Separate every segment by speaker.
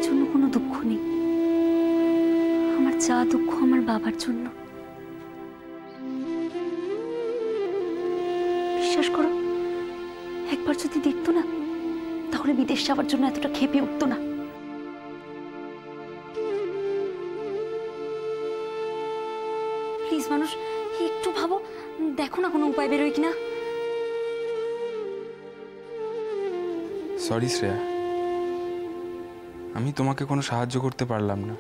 Speaker 1: জন্য কোনো দুঃখ নেই, আমার যা দুঃখ আমার বাবার জন্য। বিশ্বাস করো, একবার যদি দেখতো না তাহলে বিদেশ যাওয়ার জন্য এতটা ক্ষেপে উঠতো না। প্লিজ মানুষ, একটু ভাবো, দেখো না কোনো উপায় বেরোয় কিনা।
Speaker 2: সরি শ্রেয়া, আমি তোমাকে কোনো সাহায্য করতে পারলাম না।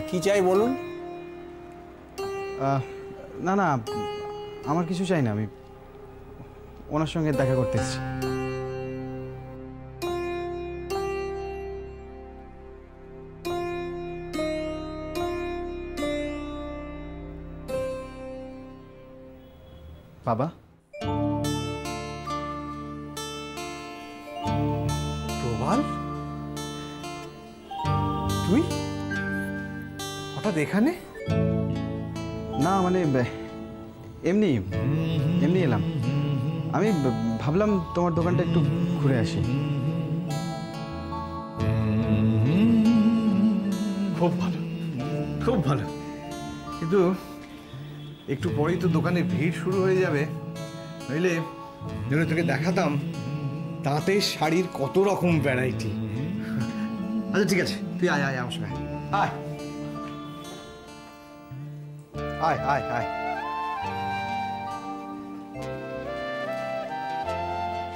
Speaker 3: কি চাই বলুন?
Speaker 4: না না, আমার কিছু চাই না, আমি ওনার সঙ্গে দেখা করতে এসেছি। বাবা,
Speaker 3: প্রবাল, তুই হঠাৎ এখানে?
Speaker 4: না মানে এমনি এমনি এলাম। আমি ভাবলাম তোমার দোকানটা একটু ঘুরে আসি।
Speaker 3: খুব ভালো, খুব ভালো, কিন্তু একটু পরেই তো দোকানে ভিড় শুরু হয়ে যাবে, নইলে যদি তোকে দেখাতাম তাঁতের শাড়ির কত রকম ভ্যারাইটি। আচ্ছা ঠিক আছে, তুই আয় আয় আমার সঙ্গে আয় আয় আয় আয়।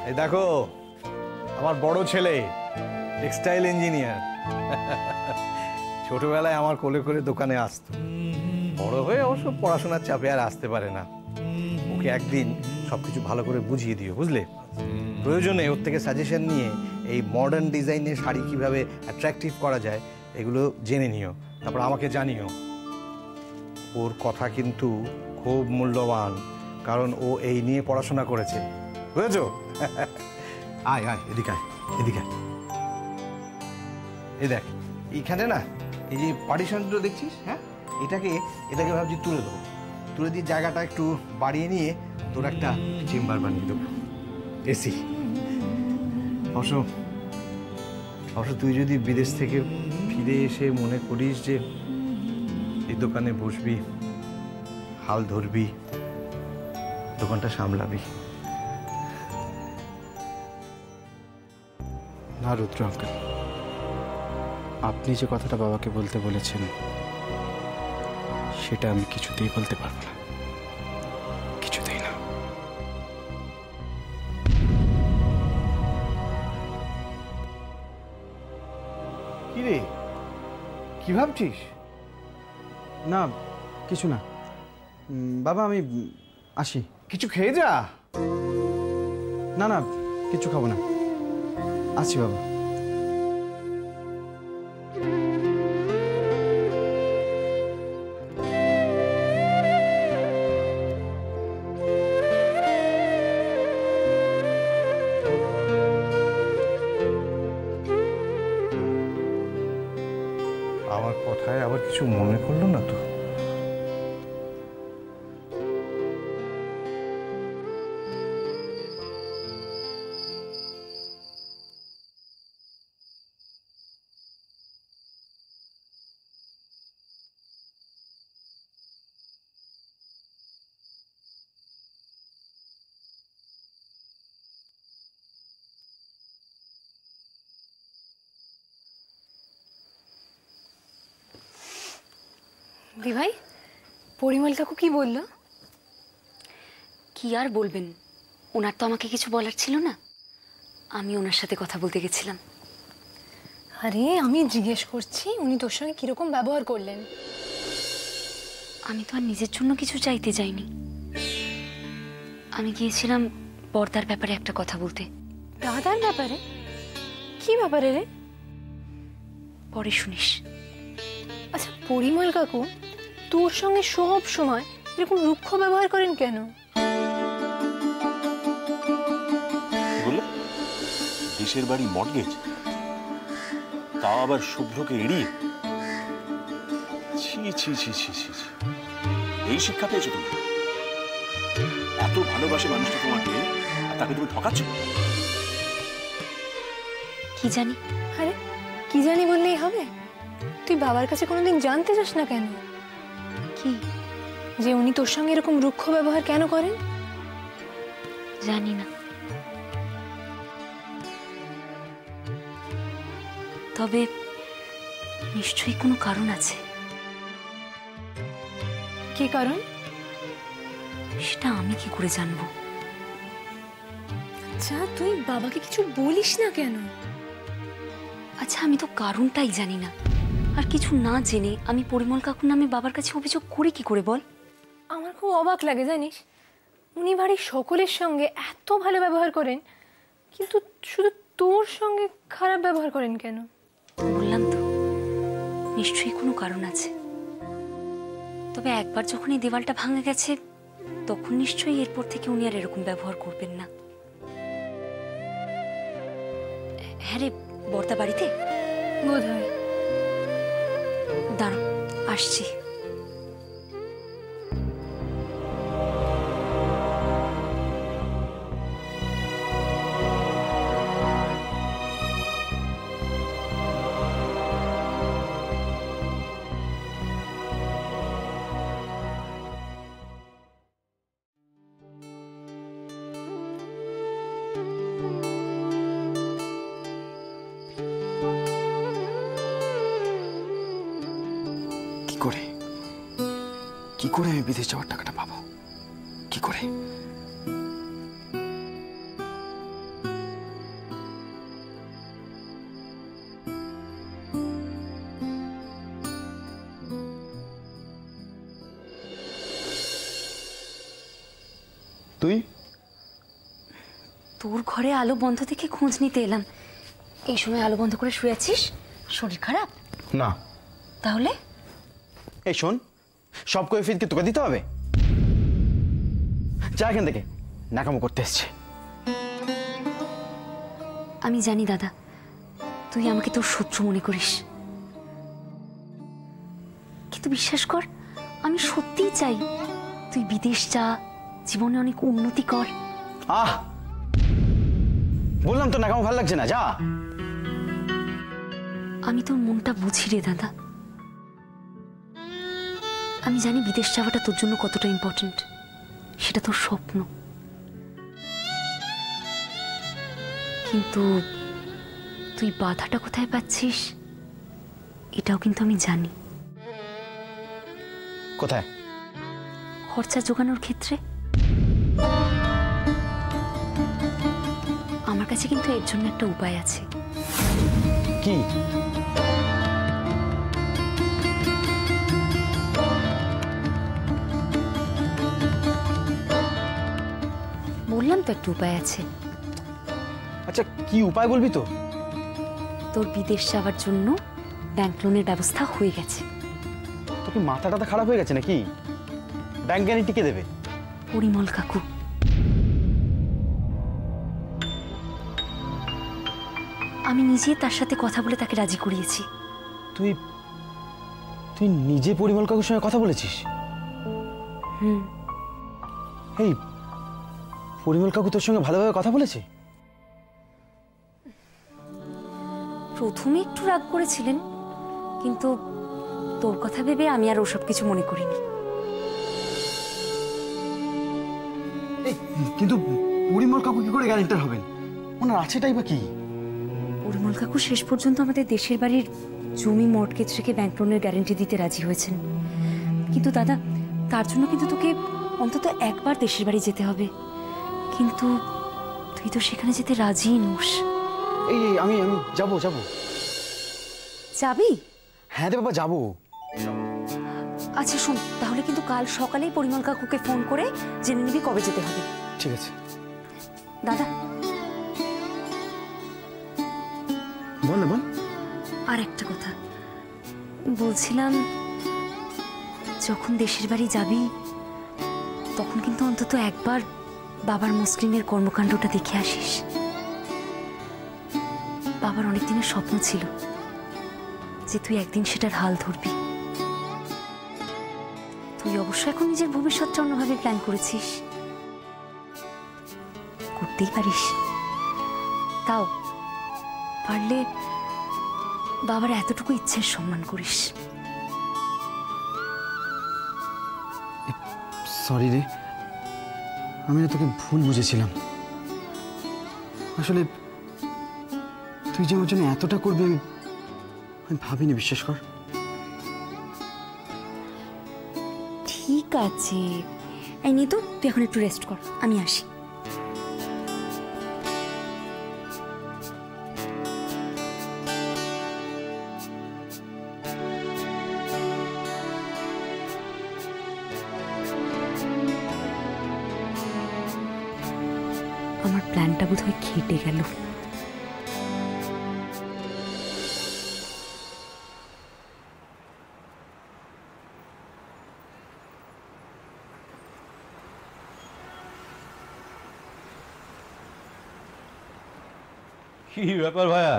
Speaker 3: এই দেখো আমার বড় ছেলে, টেক্সটাইল ইঞ্জিনিয়ার। ছোটবেলায় আমার কোলে করে দোকানে আসতো, বড় হয়ে অবশ্য পড়াশোনার চাপে আর আসতে পারে না। ওকে একদিন সবকিছু ভালো করে বুঝিয়ে দিও, বুঝলে? প্রয়োজনে ওর থেকে সাজেশন নিয়ে এই মডার্ন ডিজাইনের শাড়ি কিভাবে অ্যাট্রাকটিভ করা যায় এগুলো জেনে নিও, তারপর আমাকে জানিও। ওর কথা কিন্তু খুব মূল্যবান, কারণ ও এই নিয়ে পড়াশোনা করেছে, বুঝেছো? আয় আয় এদিকে আয়, এদিকে আয়। এই দেখ এইখানে না, এই যে পার্টিশনগুলো দেখছিস, হ্যাঁ, এটাকে ভাবছি তুলে দেবো, তুলে দিয়ে জায়গাটা একটু বাড়িয়ে নিয়ে তোর একটা চেম্বার বানিয়ে দেবো, এসি। অবশ্য তুই যদি বিদেশ থেকে ফিরে এসে মনে করিস যে এই দোকানে বসবি, হাল ধরবি, দোকানটা সামলাবি।
Speaker 4: না রুদ্র আঙ্কেল, আপনি যে কথাটা বাবাকে বলতে বলেছেন সেটা আমি কিছুতেই বলতে পারবো না, কিছুতেই না।
Speaker 3: কি রে, কি ভাবছিস?
Speaker 4: না কিছু না বাবা, আমি আসি।
Speaker 3: কিছু খেয়ে যা।
Speaker 4: না না, কিছু খাবো না, আসি বাবা।
Speaker 3: আমার কথায় আবার কিছু মনে করলো না তো?
Speaker 1: দিভাই, পরিমল কাকু কি বললো? কি আর বলবেন, ওনার তো আমাকে কিছু বলার ছিল না, আমি ওনার সাথে কথা বলতে গেছিলাম।
Speaker 5: আরে আমি জিজ্ঞেস করছি উনি তোর সঙ্গে কিরকম ব্যবহার করলেন?
Speaker 1: আমি তো আর নিজের জন্য কিছু চাইতে যাইনি, আমি গিয়েছিলাম বর্দার ব্যাপারে একটা কথা বলতে।
Speaker 5: দাদার ব্যাপারে? কি ব্যাপারে রে?
Speaker 1: পরে শুনিস।
Speaker 5: আচ্ছা পরিমল কাকু তোর সঙ্গে সব সময় এরকম রুক্ষ ব্যবহার করেন কেন?
Speaker 6: বললে দেশের বাড়ি মর্টগেজ, তাও আবার শুভ্রকে এড়িয়ে? ছি ছি ছি ছি ছি ছি। এই শিক্ষা পেয়েছো তুমি? এত ভালোবাসে মানুষটা তোমাকে, আর তাকে তুমি ঠকাচ্ছ?
Speaker 1: কি জানি।
Speaker 5: আরে কি জানি বললেই হবে? তুই বাবার কাছে কোনোদিন জানতে চাস না কেন
Speaker 1: কি?
Speaker 5: যে উনি তোর সঙ্গে এরকম রুক্ষ ব্যবহার কেন করেন?
Speaker 1: জানি না, তবে নিশ্চয়ই কোনো কারণ আছে।
Speaker 5: কি কারণ?
Speaker 1: সেটা আমি কি করে জানবো?
Speaker 5: আচ্ছা তুই বাবাকে কিছু বলিস না কেন?
Speaker 1: আচ্ছা আমি তো কারণটাই জানি না, আর কিছু না জেনে আমি পরিমল কাকুর নামে বাবার কাছে অভিযোগ করি কি করে বল?
Speaker 5: আমার খুব অবাক লাগে জানিস, উনি বাড়ির সকলের সঙ্গে এত ভালো ব্যবহার করেন, কিন্তু শুধু তোর সঙ্গে খারাপ ব্যবহার করেন কেন?
Speaker 1: বললাম তো, নিশ্চয়ই কোনো কারণ আছে। তবে একবার যখন এই দেওয়ালটা ভাঙে গেছে, তখন নিশ্চয়ই এরপর থেকে উনি আর এরকম ব্যবহার করবেন না। হ্যাঁ রে, বর্দা বাড়িতে?
Speaker 5: বোধহয়।
Speaker 1: দাঁড়া, আসছি।
Speaker 4: কি করে আমি বিদেশ যাওয়ার টাকাটা পাবো? কি করে? তুই?
Speaker 1: তোর ঘরে আলো বন্ধ থেকে খোঁজ নিতে এলাম। এই সময় আলো বন্ধ করে শুয়ে আছিস? শরীর খারাপ?
Speaker 4: না।
Speaker 1: তাহলে?
Speaker 4: এই শোন, সব কৈফিয়ত তোকে দিতে হবে? যা এখান থেকে, নাকামো করতে এসছে।
Speaker 1: আমি জানি দাদা, তুই আমাকে তোর শত্রু মনে করিস, কিন্তু বিশ্বাস কর, আমি সত্যিই চাই তুই বিদেশ যা, জীবনে অনেক উন্নতি কর।
Speaker 4: আহ, বললাম তো নাকামো ভালো লাগছে না, যা।
Speaker 1: আমি তোর মনটা বুঝি রে দাদা। আমি জানি বিদেশ যাওয়াটা তোর জন্য কতটা ইম্পর্টেন্ট, সেটা তোর স্বপ্ন। কিন্তু তুই বাধাটা কোথায় পাচ্ছিস এটাও কিন্তু আমি জানি।
Speaker 4: কোথায়?
Speaker 1: খরচা জোগানোর ক্ষেত্রে। আমার কাছে কিন্তু এর জন্য একটা উপায় আছে।
Speaker 4: কি?
Speaker 1: বললাম তো একটা উপায় আছে।
Speaker 4: আচ্ছা কি উপায় বলবি তো?
Speaker 1: তোর বিদেশ যাওয়ার জন্য ব্যাংক লোনের ব্যবস্থা হয়ে গেছে।
Speaker 4: তোর কি মাথা টাথা খারাপ হয়ে গেছে নাকি? ব্যাংক গ্যারান্টি কে দেবে?
Speaker 1: পরিমল কাকু। আমি নিজেই তার সাথে কথা বলে তাকে রাজি করিয়েছি।
Speaker 4: তুই তুই নিজে পরিমল কাকুর সঙ্গে কথা বলেছিস?
Speaker 1: হুম।
Speaker 4: এই পরিমল কাকু তোর সঙ্গে ভালোভাবে কথা বলেছে?
Speaker 1: প্রথমে একটু রাগ করেছিলেন, কিন্তু তোর কথা ভেবে আমি আর ওসব কিছু মনে করিনি।
Speaker 4: কিন্তু পরিমল কাকু কি করে গ্যারান্টার হবেন? ওনার আছেটাই বা কি?
Speaker 1: পরিমল কাকু শেষ পর্যন্ত আমাদের দেশের বাড়ির জমি মর্টগেজ রেখে ব্যাংক লোনের গ্যারান্টি দিতে রাজি হয়েছেন। কিন্তু দাদা, তার জন্য কিন্তু তোকে অন্তত একবার দেশের বাড়ি যেতে হবে। কিন্তু তুই তো সেখানে যেতে রাজি নোস।
Speaker 4: এই আমি আমি যাবো।
Speaker 1: যাবি?
Speaker 4: হ্যাঁ রে বাবা, যাবো।
Speaker 1: আচ্ছা শোন, তাহলে কিন্তু কাল সকালেই পরিমল কাকুকে ফোন করে জেনে নিবি কবে যেতে হবে।
Speaker 4: ঠিক আছে।
Speaker 1: দাদা,
Speaker 4: বল না, বল।
Speaker 1: আর একটা কথা বলছিলাম, যখন দেশের বাড়ি যাবি তখন কিন্তু অন্তত একবার বাবার মসলিনের কর্মকাণ্ডটা দেখে আসিস। বাবার অনেক দিনের স্বপ্ন ছিল যে তুই একদিন সেটার হাল ধরবি। তুই অবশ্য এখন নিজের ভবিষ্যৎটা অন্যভাবে প্ল্যান করেছিস, করতেই পারিস। তাও পারলে বাবার এতটুকু ইচ্ছের সম্মান করিস।
Speaker 4: সরি রে, আমি না তোকে ভুল বুঝেছিলাম। আসলে তুই যে আমার জন্য এতটা করবি আমি ভাবিনি, বিশ্বাস কর।
Speaker 1: ঠিক আছে, এই নিয়ে তো তুই এখন একটু রেস্ট কর, আমি আসি। আমার প্ল্যানটা বোধহয় খেটে গেল।
Speaker 7: কি ব্যাপার ভাইয়া,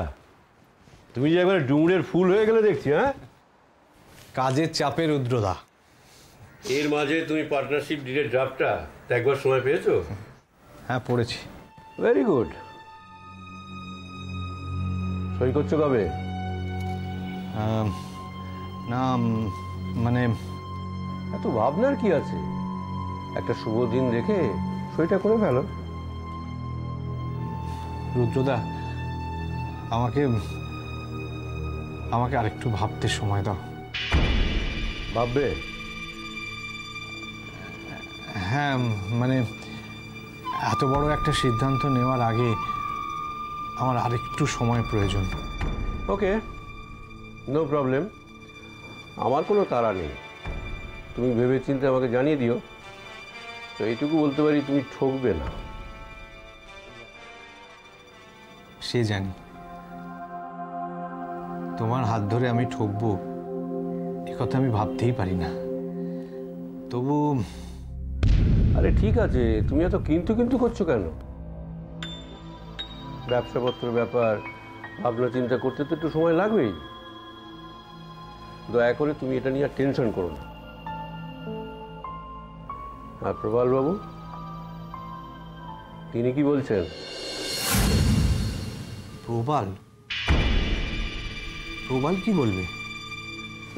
Speaker 7: তুমি যে একবারে ডুমুরের ফুল হয়ে গেলে দেখছি। হ্যাঁ,
Speaker 3: কাজের চাপে রুদ্রদা।
Speaker 7: এর মাঝে তুমি পার্টনারশিপ ডিলের ড্রাফটটা একবার সময় পেয়েছো?
Speaker 3: হ্যাঁ, পড়েছি।
Speaker 7: Very good. সই করছো কবে?
Speaker 3: না, মানে
Speaker 7: এত ভাবনার কি আছে, একটা শুভ দিন দেখে সইটা করে ফেলো।
Speaker 3: রুদ্রদা, আমাকে আমাকে আরেকটু ভাবতে সময় দাও।
Speaker 7: ভাববে?
Speaker 3: হ্যাঁ, মানে এত বড় একটা সিদ্ধান্ত নেওয়ার আগে আমার আরেকটু সময় প্রয়োজন।
Speaker 7: ওকে, নো প্রবলেম, আমার কোনো তাড়া নেই। তুমি ভেবে চিন্তে আমাকে জানিয়ে দিও। তো এইটুকু বলতে পারি, তুমি ঠকবে না।
Speaker 3: সে জানি, তোমার হাত ধরে আমি ঠকবো একথা আমি ভাবতেই পারি না। তবু
Speaker 7: আরে ঠিক আছে, তুমি এত কিন্তু কিন্তু করছো কেন? ব্যবসাপত্রের ব্যাপার, ভাবনা চিন্তা করতে তো একটু সময় লাগবেই। দয়া করে তুমি এটা নিয়ে আর টেনশন করো না। আর প্রবাল বাবু, তিনি কি বলছেন?
Speaker 3: প্রবাল প্রবাল কি বলবে?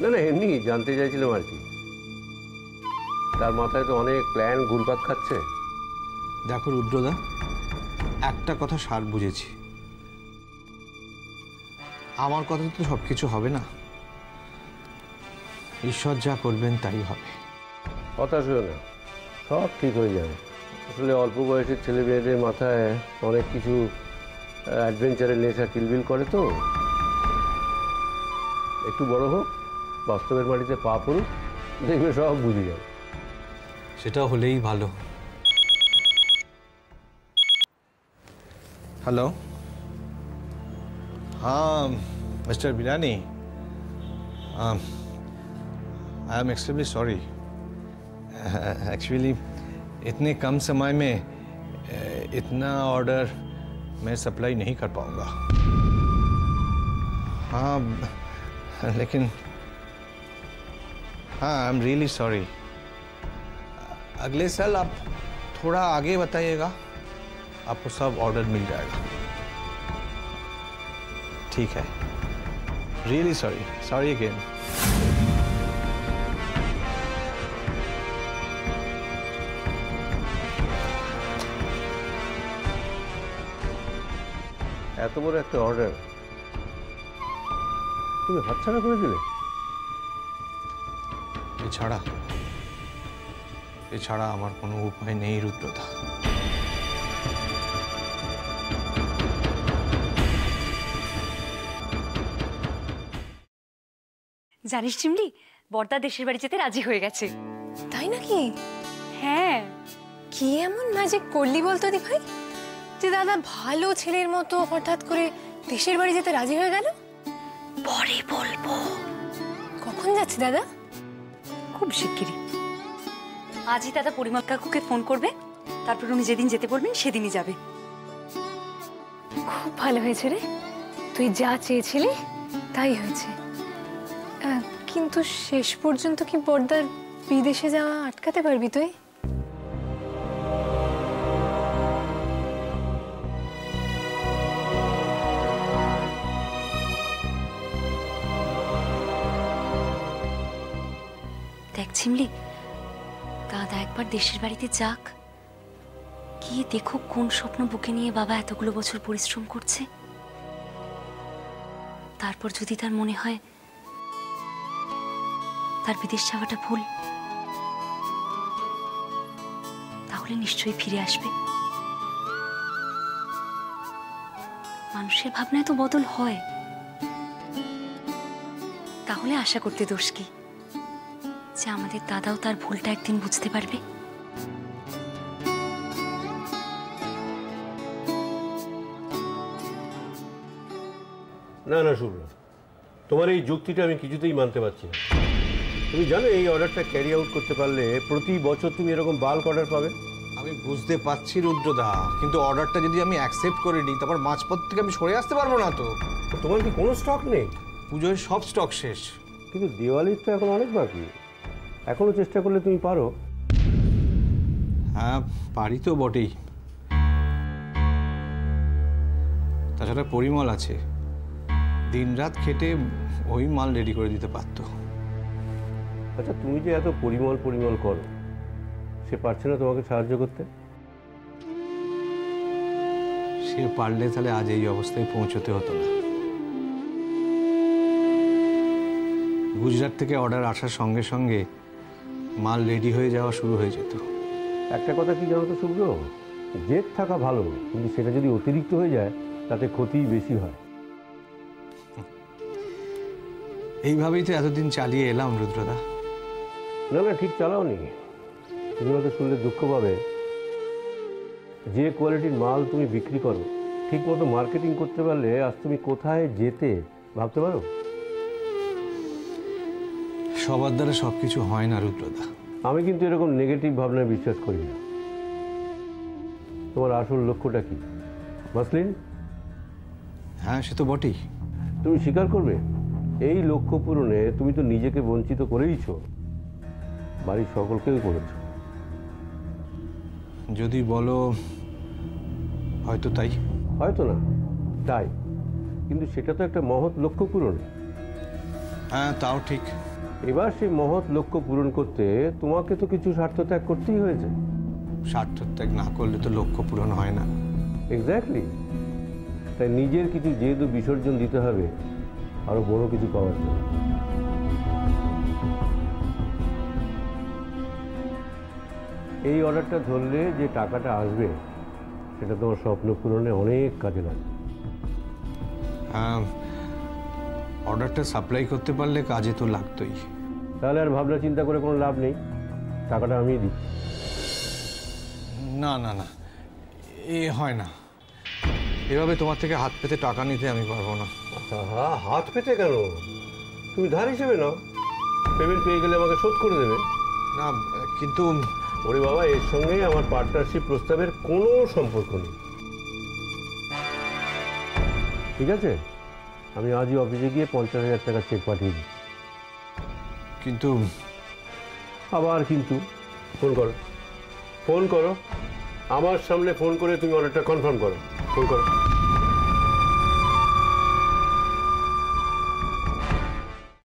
Speaker 7: না না, এমনি জানতে চাইছিলাম আর কি। তার মাথায় তো অনেক প্ল্যান ঘুরপাক খাচ্ছে।
Speaker 3: দেখো রুদ্রদা, একটা কথা সার বুঝেছি, আমার কথা তো সব কিছু হবে না। ঈশ্বর যা করবেন তাই হবে।
Speaker 7: হতাশ হয়েও না, সব ঠিক হয়ে যাবে। আসলে অল্প বয়সের ছেলে মেয়েদের মাথায় অনেক কিছু অ্যাডভেঞ্চারের নেশা কিলবিল করে, তো একটু বড় হোক, বাস্তবের মাটিতে পা পড়ুক, দেখবে সব বুঝে যাবে।
Speaker 3: সেটা হলেই ভালো। हेलो, हाँ mister Birani, I am extremely sorry. Actually इतने कम समय में इतना ऑर्डर मैं सप्लाई नहीं कर पाऊंगा। हाँ, लेकिन हाँ, आई एम रियली सॉरी। अगले साल आप थोड़ा आगे बताइएगा, आपको सब ऑर्डर मिल जाएगा। ठीक है, रियली सॉरी, सॉरी अगेन।
Speaker 7: এত বড় একটা অর্ডার তুমি হাতছাড়া করে দিলে?
Speaker 3: এছাড়া আমার কোনো উপায় নেই রুদ্রদা।
Speaker 1: জানিস চিমলি, বর্দা দেশের বাড়ি যেতে রাজি হয়ে গেছে।
Speaker 5: তাই নাকি?
Speaker 1: হ্যাঁ,
Speaker 5: কি এমন ম্যাজিক করলি বলতো দি ভাই, যে দাদা ভালো ছেলের মতো হঠাৎ করে দেশের বাড়ি যেতে রাজি হয়ে গেল?
Speaker 1: পরে বলবো।
Speaker 5: কখন যাচ্ছে দাদা?
Speaker 1: খুব শিগগিরই। আজই দাদা পরিমল কাকুকে ফোন করবে, তারপর উনি যেদিন যেতে বলবেন সেদিনই যাবে।
Speaker 5: খুব ভালো হয়েছে রে, তুই যা চেয়েছিলি তাই হয়েছে। কিন্তু শেষ পর্যন্ত কি বড়দার বিদেশে যাওয়া আটকাতে পারবি তুই?
Speaker 1: দেখ ঝিমলি, দাদা একবার দেশের বাড়িতে যাক, গিয়ে দেখো কোন স্বপ্ন বুকে নিয়ে বাবা এতগুলো বছর পরিশ্রম করছে। তারপর যদি তার মনে হয় তার বিদেশ যাওয়াটা ভুল, তাহলে নিশ্চয়ই ফিরে আসবে। মানুষের ভাবনায় তো বদল হয়, তাহলে আশা করতে দোষ কি যে আমাদের দাদাও তার ভুলটা একদিন বুঝতে পারবে।
Speaker 7: না না শুভ্রা, তোমার এই যুক্তিটা আমি কিছুতেই মানতে পারছি না। তুমি জানো এই অর্ডারটা ক্যারি আউট করতে পারলে প্রতি বছর তুমি এরকম বাল্ক অর্ডার পাবে।
Speaker 3: আমি বুঝতে পারছি রুদ্রদা, কিন্তু অর্ডারটা যদি আমি অ্যাকসেপ্ট করে নিই, তারপর মাঝপথ থেকে আমি সরে আসতে পারবো না তো।
Speaker 7: তোমার কি কোনো স্টক নেই?
Speaker 3: পুজোয় সব স্টক শেষ।
Speaker 7: কিন্তু দিওয়ালির তো এখন অনেক বাকি, এখনো চেষ্টা করলে তুমি পারো।
Speaker 3: হ্যাঁ পারি তো বটেই, তাছাড়া পরিমল আছে, দিনরাত খেটে ওই মাল রেডি করে দিতে পারতো।
Speaker 7: আচ্ছা তুমি যে এত পরিমল পরিমল করো, সে পারছে না তোমাকে সাহায্য করতে?
Speaker 3: সে পারলে তাহলে আজ এই অবস্থায় পৌঁছতে হতো না। গুজরাট থেকে অর্ডার আসার সঙ্গে সঙ্গে মাল রেডি হয়ে যাওয়া শুরু হয়ে যেত।
Speaker 7: একটা কথা কি জানো তো শুভ্র, জেদ থাকা ভালো, কিন্তু সেটা যদি অতিরিক্ত হয়ে যায় তাতে ক্ষতিই বেশি হয়।
Speaker 3: এইভাবেই তো এতদিন চালিয়ে এলাম রুদ্রদা।
Speaker 7: না না ঠিক চালাওনি, তুমি হয়তো শুনলে দুঃখ পাবে। যে কোয়ালিটির মাল তুমি বিক্রি করো, ঠিক মতো মার্কেটিং করতে পারলে আজ তুমি কোথায় যেতে ভাবতে পারো?
Speaker 3: সবার দ্বারা সব কিছু হয় না রুদ্রদা।
Speaker 7: আমি কিন্তু এরকম নেগেটিভ ভাবনায় বিশ্বাস করি না। তোমার আসল লক্ষ্যটা কি মাসলিন?
Speaker 3: হ্যাঁ সে তো বটেই।
Speaker 7: তুমি স্বীকার করবে এই লক্ষ্য পূরণে তুমি তো নিজেকে বঞ্চিত করেইছো, বাড়ির সকলকেও করেছো।
Speaker 3: যদি বলো হয়তো তাই।
Speaker 7: হয়তো না তাই, কিন্তু সেটা তো একটা মহৎ লক্ষ্য পূরণ।
Speaker 3: হ্যাঁ তাও ঠিক।
Speaker 7: এবার সেই মহৎ লক্ষ্য পূরণ করতে তোমাকে তো কিছু স্বার্থ ত্যাগ করতেই হয়েছে।
Speaker 3: স্বার্থ ত্যাগ না করলে তো লক্ষ্য পূরণ হয় না।
Speaker 7: এক্স্যাক্টলি, তাই নিজের কিছু যেহেতু বিসর্জন দিতে হবে আরো বড় কিছু পাওয়ার জন্য। এই অর্ডারটা ধরলে যে টাকাটা আসবে সেটা তোমার স্বপ্ন পূরণে অনেক কাজে লাগবে।
Speaker 3: অর্ডারটা সাপ্লাই করতে পারলে কাজে তো লাগতোই।
Speaker 7: তাহলে আর ভাবনা চিন্তা করে কোনো লাভ নেই, টাকাটা আমি দিচ্ছি।
Speaker 3: না না না, এ হয় না। এভাবে তোমার থেকে হাত পেতে টাকা নিতে আমি পারবো না।
Speaker 7: হ্যাঁ হাত পেতে কেন, তুমি ধার হিসেবে নাও, পেমেন্ট পেয়ে গেলে আমাকে শোধ করে দেবে।
Speaker 3: না কিন্তু
Speaker 7: ওরে বাবা, এর সঙ্গে আমার পার্টনারশিপ প্রস্তাবের কোনো সম্পর্ক নেই, ঠিক আছে? আমি আজই অফিসে গিয়ে 50,000 টাকা চেক পাঠিয়ে দিই।
Speaker 3: কিন্তু
Speaker 7: আবার কিন্তু? ফোন করো, ফোন করো, আমার সামনে ফোন করে তুমি অর্ডারটা কনফার্ম করো, ফোন করো।